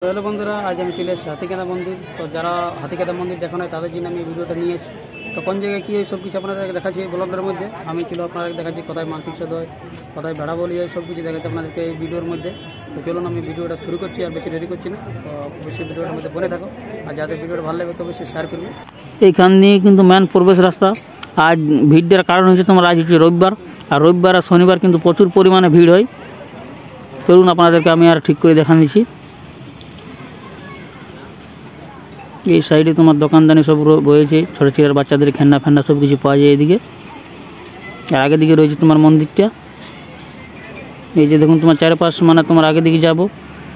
Hello বন্ধুরা, আজ আমি চলে এসেছি হাতিকেদা মন্দির। তো যারা হাতিকেদা মন্দির দেখা নয় তাদের জন্য আমি ভিডিওটা নিয়ে এসেছি। তো কোন জায়গায় কী হয় সব কিছু আপনাদেরকে দেখাচ্ছি এই ব্লগের মধ্যে। আমি আপনাদেরকে দেখাচ্ছি কোথায় মানসিক শোধ হয়, কোথায় ভেড়া বলি হয়, সব কিছু দেখাচ্ছি আপনাদেরকে এই ভিডিওর মধ্যে। তো চলুন আমি ভিডিওটা শুরু করছি, আর বেশি দেরি করছি না। তো অবশ্যই ভিডিওটার মধ্যে বনে থাকো, আর যাদের ভিডিওটা ভালো লাগবে তো অবশ্যই শেয়ার করবে। এইখান দিয়ে কিন্তু মেন প্রবেশ রাস্তা। আজ ভিড়টার কারণ হচ্ছে তোমার আজ হচ্ছে রবিবার, আর রবিবার আর শনিবার কিন্তু প্রচুর পরিমাণে ভিড় হয়। চলুন আপনাদেরকে আমি আর ঠিক করে দেখা দিচ্ছি। এই সাইডে তোমার দোকানদানি সব রয়েছে, ছোটো ছেলের বাচ্চাদের খেলনা ফেলনা সব কিছু পাওয়া যায় এদিকে। আর আগের দিকে রয়েছে তোমার মন্দিরটা। এই যে দেখুন তোমার চারপাশ মানে তোমার আগের দিকে যাবো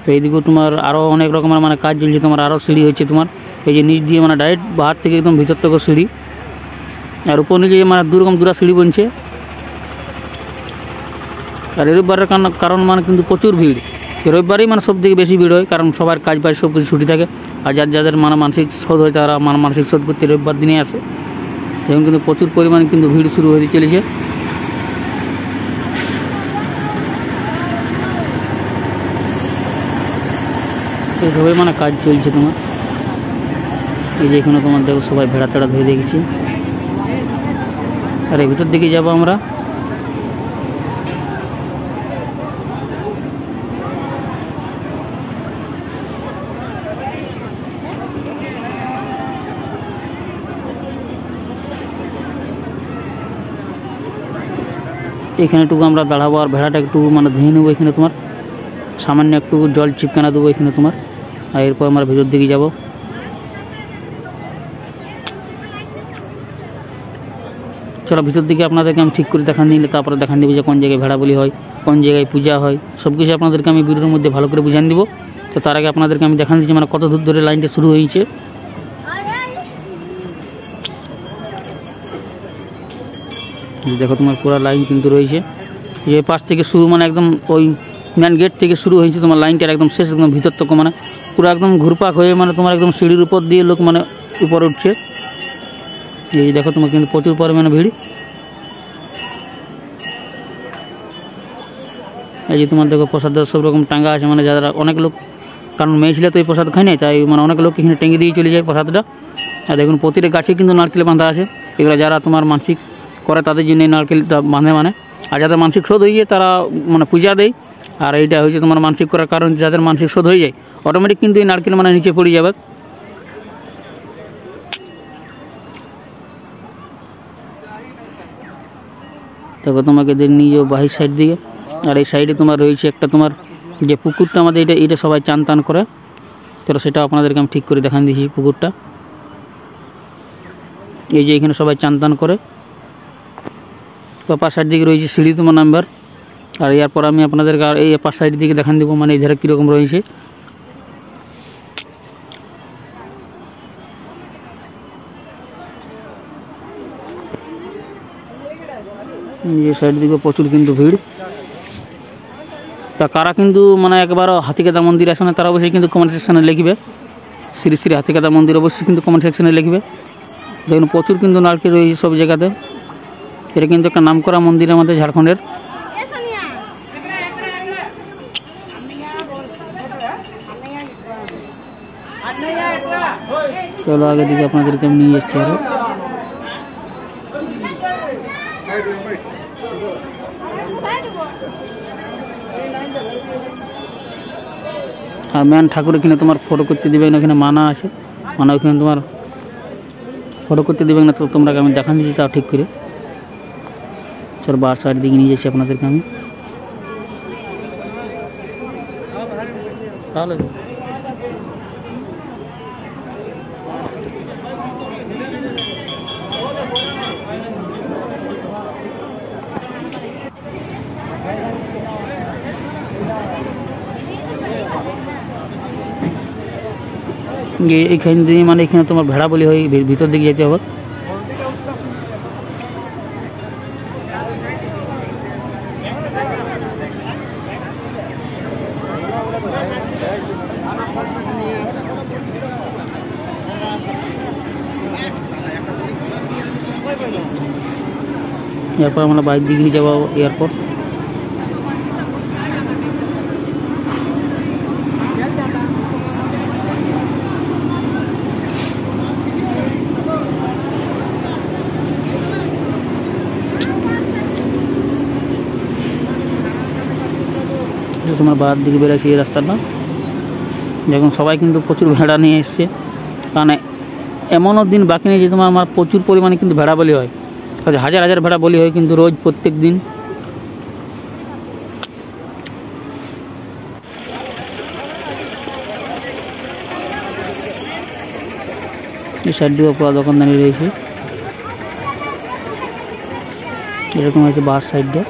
তো এইদিকেও তোমার আরও অনেক রকমের মানে কাজ চলছে। তোমার আরও সিঁড়ি হচ্ছে তোমার, এই যে নিচ দিয়ে মানে ডাইরেক্ট বাহার থেকে একদম ভিতর থেকে সিঁড়ি, আর উপর নিচে মানে দুরকম দুরা সিঁড়ি বনছে। আর রবিবারের কারণ মানে কিন্তু প্রচুর ভিড়। রবিবারেই মানে সব থেকে বেশি ভিড় হয়, কারণ সবার কাজ বাজ সব কিছু ছুটি থাকে। আর যাদের মানে মানসিক শোধ হয় তারা মানে মানসিক শোধ করতে রবিবার দিনে আসে। এখন কিন্তু প্রচুর পরিমাণে কিন্তু ভিড় শুরু হতে চলেছে। এইভাবে মানে কাজ চলছে তোমার। এই যে এখানে তোমার দেখো সবাই ভেড়া তেড়া ধরে দেখেছি। আর এই ভিতর দিকে যাবো আমরা। এখানে একটু আমরা দাঁড়াবো, আর ভেড়াটা একটু মানে ধুয়ে নেবো। এখানে তোমার সামান্য একটু জল চিপকানা দেবো এখানে তোমার। আর এরপর আমরা ভিতর দিকে যাব। চলো ভিতর দিকে আপনাদেরকে আমি ঠিক করে দেখান দিলে তারপরে দেখান দেবো যে কোন জায়গায় ভেড়া বলি হয়, কোন জায়গায় পূজা হয়, সব কিছু আপনাদেরকে আমি ভিডিওর মধ্যে ভালো করে বুঝান দিব। তো তার আগে আপনাদেরকে আমি দেখান দিচ্ছি মানে কত দূর ধরে লাইনটা শুরু হয়েছে। দেখো তোমার পুরো লাইন কিন্তু রয়েছে, যে পাশ থেকে শুরু মানে একদম ওই মেন গেট থেকে শুরু হয়েছে তোমার লাইনটার একদম শেষ একদম ভিতর থেকে মানে পুরো একদম ঘুরপাক হয়ে মানে তোমার একদম সিঁড়ির উপর দিয়ে লোক মানে উপরে উঠছে। এই দেখো তোমার কিন্তু প্রচুর পরিমাণে ভিড়। এই যে তোমার দেখো প্রসাদ সব রকম টাঙ্গা আছে, মানে যারা অনেক লোক, কারণ মেয়ে ছিল তো এই প্রসাদ খায় নাই, তাই মানে অনেক লোক এখানে টেঙ্গে দিয়ে চলে যায় প্রসাদটা। আর দেখুন প্রতিটা গাছে কিন্তু নারকেল বাঁধা আছে। এগুলো যারা তোমার মানসিক করে তাদের জন্য নারকেলটা বাঁধে মানে। আর যাদের মানসিক শোধ হয়ে যায় তারা মানে পূজা দেয়। আর এইটা হচ্ছে তোমার মানসিক করার কারণ, যাদের মানসিক শোধ হয়ে যায় অটোমেটিক কিন্তু এই নারকেল মানে নিচে পড়ে যাবে। দেখো তোমাকে নিয়ে যাও বাহির সাইড দিকে। আর এই সাইডে তোমার রয়েছে একটা তোমার যে পুকুরটা আমাদের, এটা সবাই চান টান করে। তো সেটা আপনাদেরকে আমি ঠিক করে দেখান দিয়েছি পুকুরটা। এই যে এখানে সবাই চান টান করে। তো পাশ সাইড দিকে রয়েছে সিঁড়ি তোমার নাম্বার। আর এরপর আমি আপনাদেরকে আর এই পাশ সাইড দিকে দেখান দেবো মানে এই ধারে কীরকম রয়েছে। এই সাইড দিকে প্রচুর কিন্তু ভিড়। তা কারা কিন্তু মানে একবার হাতিকেদা মন্দির আসে না তারা অবশ্যই কিন্তু কমেন্ট সেকশানে লিখবে শ্রী শ্রী হাতিকেদা মন্দির, অবশ্যই কিন্তু কমেন্ট সেকশানে লিখবে। দেখুন প্রচুর কিন্তু নারকেল রয়েছে সব জায়গাতে। এটা কিন্তু একটা নামকরা মন্দির আমাদের ঝাড়খণ্ডের। চলো আগে দিকে আপনাদেরকে আমি নিয়ে যাচ্ছি আরো। আর মেন ঠাকুর এখানে তোমার ফটো করতে দেবে না, এখানে মানা আছে, মানা ওইখানে তোমার ফটো করতে দেবে না। তো তোমরা আমি দেখান দিচ্ছি তাও ঠিক করে। চলো বার সাইড দিকে নিয়ে যাচ্ছি আপনাদেরকে আমি। তাহলে এইখান দিয়ে মানে এখানে তোমার ভেড়া বলি হয়, ভিতর দিকে যেতে হবে। এরপর আমরা বাইক দিকে নিয়ে যাবো এয়ারপোর্ট। তোমার বার দিকে বেরোচ্ছি এই রাস্তাটা। দেখুন সবাই কিন্তু প্রচুর ভেড়া নিয়ে এসছে, কারণ এমনও দিন বাকি নেই যে তোমার আমার প্রচুর পরিমাণে কিন্তু ভেড়া বলি হয়, হাজার হাজার ভেড়া বলি হয় কিন্তু রোজ প্রত্যেক দিন। এই সাইড দিকে পুরো দোকানদানি রয়েছে, এরকম হয়েছে বার সাইডটা।